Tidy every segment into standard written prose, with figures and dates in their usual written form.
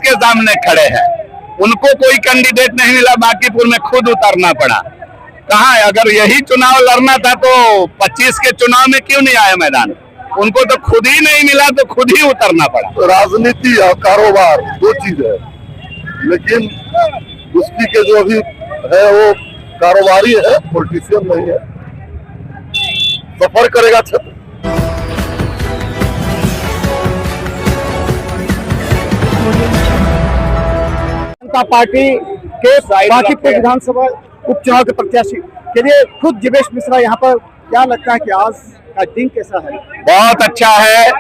किसके सामने खड़े हैं? उनको कोई कैंडिडेट नहीं मिला, बांकीपुर में खुद उतरना पड़ा। कहाँ है? अगर यही चुनाव लड़ना था तो 25 के चुनाव में क्यों नहीं आए मैदान? उनको तो खुद ही नहीं मिला तो खुद ही उतरना पड़ा। तो राजनीति और कारोबार दो चीज है, लेकिन उसकी के जो अभी है वो कारोबारी है, पॉलिटिशियन नहीं है। सफर करेगा क्षेत्र। जनता पार्टी के बांकीपुर विधानसभा उपचुनाव के प्रत्याशी के लिए खुद जीवेश मिश्रा यहाँ पर, क्या लगता है कि आज का दिन कैसा है? बहुत अच्छा है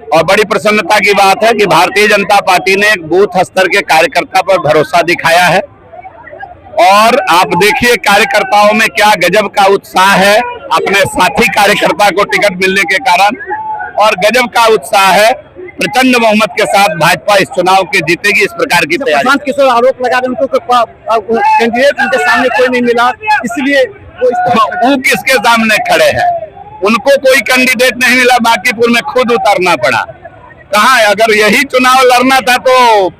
और बड़ी प्रसन्नता की बात है कि भारतीय जनता पार्टी ने एक बूथ स्तर के कार्यकर्ता पर भरोसा दिखाया है और आप देखिए कार्यकर्ताओं में क्या गजब का उत्साह है अपने साथी कार्यकर्ता को टिकट मिलने के कारण, और गजब का उत्साह है। प्रचंड बहुमत के साथ भाजपा इस चुनाव के जीतेगी, इस प्रकार की तैयारी। प्रशांत किशोर आरोप लगा रहे हैं उनको कैंडिडेट उनके सामने कोई नहीं मिला, इसलिए वो किसके सामने खड़े हैं? उनको कोई कैंडिडेट नहीं मिला, बांकीपुर में खुद उतरना पड़ा। कहाँ है? अगर यही चुनाव लड़ना था तो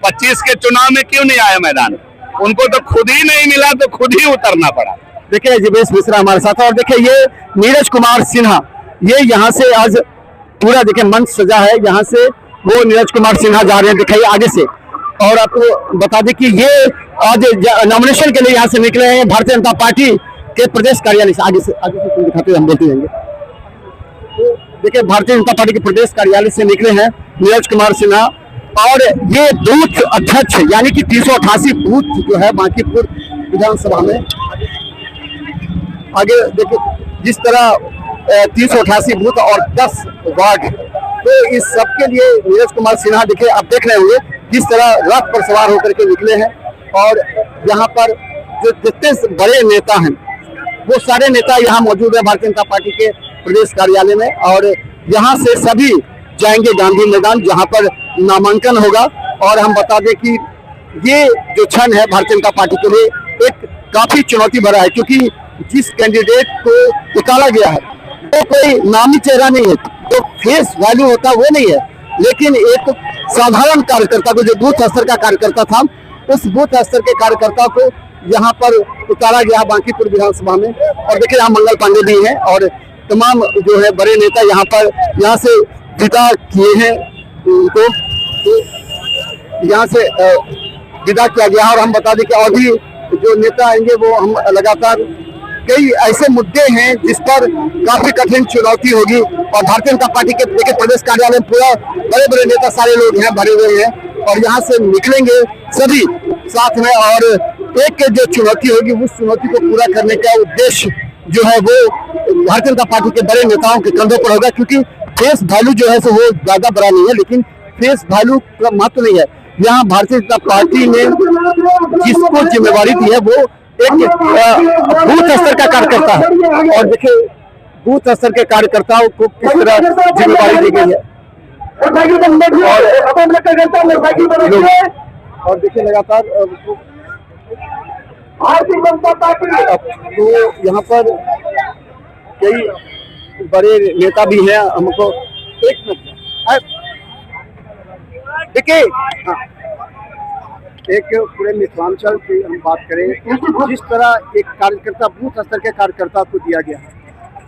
25 के चुनाव में क्यों नहीं आए मैदान? उनको तो खुद ही नहीं मिला तो खुद ही उतरना पड़ा। देखिए जीवेश मिश्रा हमारे साथ, और देखिए ये नीरज कुमार सिन्हा, ये यहाँ से आज पूरा देखिए मंच सजा है, यहाँ से वो नीरज कुमार सिन्हा जा रहे हैं, दिखाइए आगे से। और आपको बता दें कि ये आज नॉमिनेशन के लिए यहाँ से निकले हैं भारतीय जनता पार्टी के प्रदेश कार्यालय से। आगे से दिखाते हुए हम बोलते रहेंगे। तो देखिए भारतीय जनता पार्टी के प्रदेश कार्यालय से निकले हैं नीरज कुमार सिन्हा, और ये बूथ अध्यक्ष यानी कि 388 बूथ जो है बांकीपुर विधानसभा में। आगे देखिए जिस तरह 388 बूथ और 10 वार्ड, तो इस सब के लिए नीरज कुमार सिन्हा देखिए आप देख रहे होंगे किस तरह रथ पर सवार होकर के निकले हैं। और यहाँ पर जो जितने बड़े नेता हैं वो सारे नेता यहाँ मौजूद है भारतीय जनता पार्टी के प्रदेश कार्यालय में, और यहाँ से सभी जाएंगे गांधी मैदान जहाँ पर नामांकन होगा। और हम बता दें कि ये जो क्षण है भारतीय जनता पार्टी के लिए एक काफी चुनौती भरा है, क्योंकि जिस कैंडिडेट को निकाला गया है वो कोई नामी चेहरा नहीं है, जो फेस वैल्यू होता वो नहीं है, लेकिन एक साधारण कार्यकर्ता को, जो बूथ स्तर का कार्यकर्ता था, उस बूथ स्तर के कार्यकर्ता को यहाँ पर उतारा गया बांकीपुर विधानसभा में। और देखिए यहाँ मंगल पांडे भी हैं और तमाम जो है बड़े नेता यहाँ पर यहाँ से विदा किए हैं उनको, तो यहाँ से विदा किया गया। और हम बता दें कि और भी जो नेता आएंगे वो हम लगातार कई ऐसे मुद्दे हैं जिस पर काफी कठिन चुनौती होगी। और भारतीय जनता पार्टी के देखिए प्रदेश कार्यालय में पूरा बड़े बड़े नेता सारे लोग यहाँ भरे हुए हैं और यहाँ से निकलेंगे सभी साथ में। और एक जो चुनौती होगी उस चुनौती को पूरा करने का उद्देश्य जो है वो भारतीय जनता पार्टी के बड़े नेताओं के कंधों पर होगा, क्योंकि फेस वैल्यू जो है सो वो ज्यादा बड़ा नहीं है, लेकिन फेस वैल्यू का महत्व नहीं है। यहाँ भारतीय जनता पार्टी ने जिसको जिम्मेवारी दी है वो एक बूथ स्तर का कार्यकर्ता है, और देखिए बूथ स्तर के कार्यकर्ताओं को किस तरह जिम्मेवारी दी गई है। और देखिए लगातार तो यहाँ पर कई बड़े नेता भी हैं। हमको एक मिनट देखिए, एक पूरे मिथिलांचल की हम बात करें, जिस तरह एक कार्यकर्ता बूथ स्तर के कार्यकर्ता को दिया गया है,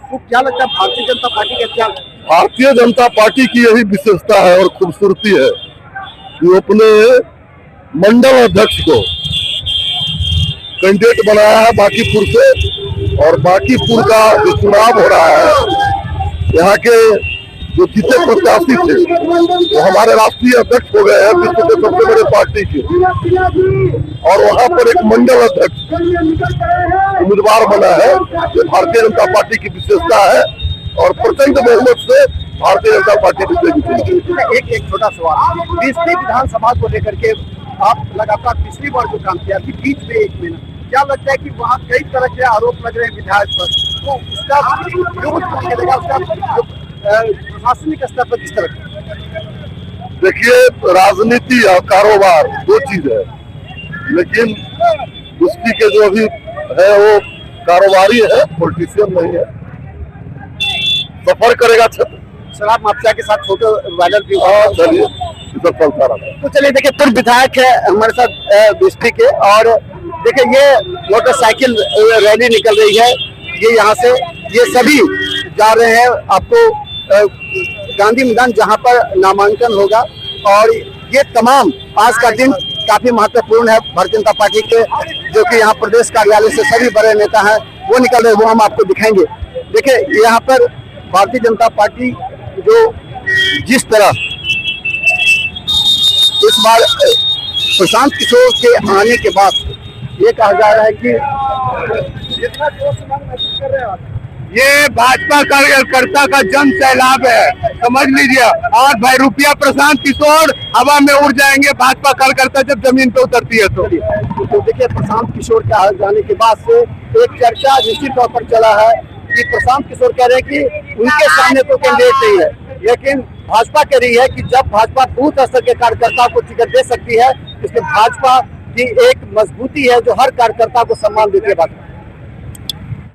तो क्या लगता है भारतीय जनता पार्टी का क्या? भारतीय जनता पार्टी की यही विशेषता है और खूबसूरती है कि अपने मंडल अध्यक्ष को कैंडिडेट बनाया है बांकीपुर से, और बांकीपुर का जो चुनाव हो रहा है यहाँ के जो जीते प्रत्याशी थे वो हमारे राष्ट्रीय अध्यक्ष हो गए हैं विश्व के सबसे बड़े पार्टी के, और वहाँ पर एक मंडल अध्यक्ष उम्मीदवार बना है। ये भारतीय जनता पार्टी की विशेषता है और प्रचंड बहुमत से भारतीय जनता पार्टी जीतेगी। एक छोटा सवाल, पिछली विधानसभा को लेकर के आप लगातार पिछली बार जो काम किया थी बीच में एक महीना, क्या लगता है कि वहाँ कई तरह के आरोप लग रहे हैं विधायक पर, तो उसका प्रशासनिक स्तर पर किस तरह? देखिए राजनीति और कारोबार दो चीज है, लेकिन उसकी के जो अभी है वो कारोबारी है, पॉलिटिशियन नहीं है। सफर करेगा क्षेत्र। शराब माफिया के साथ छोटे वायरल भी हाँ चलिए ये सब चलता रहता है। तो चलिए देखिए, पूर्व विधायक है हमारे साथ बिस्टी के, और देखिए ये मोटरसाइकिल रैली निकल रही है, ये यहाँ से ये सभी जा रहे हैं आपको गांधी मैदान जहाँ पर नामांकन होगा। और ये तमाम आज का दिन काफी महत्वपूर्ण है भारतीय जनता पार्टी के, जो कि यहाँ प्रदेश कार्यालय से सभी बड़े नेता हैं वो निकल रहे हैं, वो हम आपको दिखाएंगे। देखिए यहाँ पर भारतीय जनता पार्टी जो जिस तरह इस बार प्रशांत किशोर के आने के बाद ये कहा जा रहा है कि जितना जोश महसूस कर रहे हैं आप, ये भाजपा कार्यकर्ता का जन सैलाब है, समझ लीजिए। और भाई रुपया प्रशांत किशोर हवा में उड़ जाएंगे भाजपा कार्यकर्ता जब जमीन पे उतरती है तो देखिए प्रशांत किशोर के जाने के बाद से एक चर्चा निश्चित तौर पर चला है कि प्रशांत किशोर कह रहे हैं कि उनके सामने तो कैंडिडेट नहीं है, लेकिन भाजपा कह रही है कि जब भाजपा बूथ स्तर के कार्यकर्ताओं को टिकट दे सकती है, इसमें भाजपा की एक मजबूती है जो हर कार्यकर्ता को सम्मान देती है।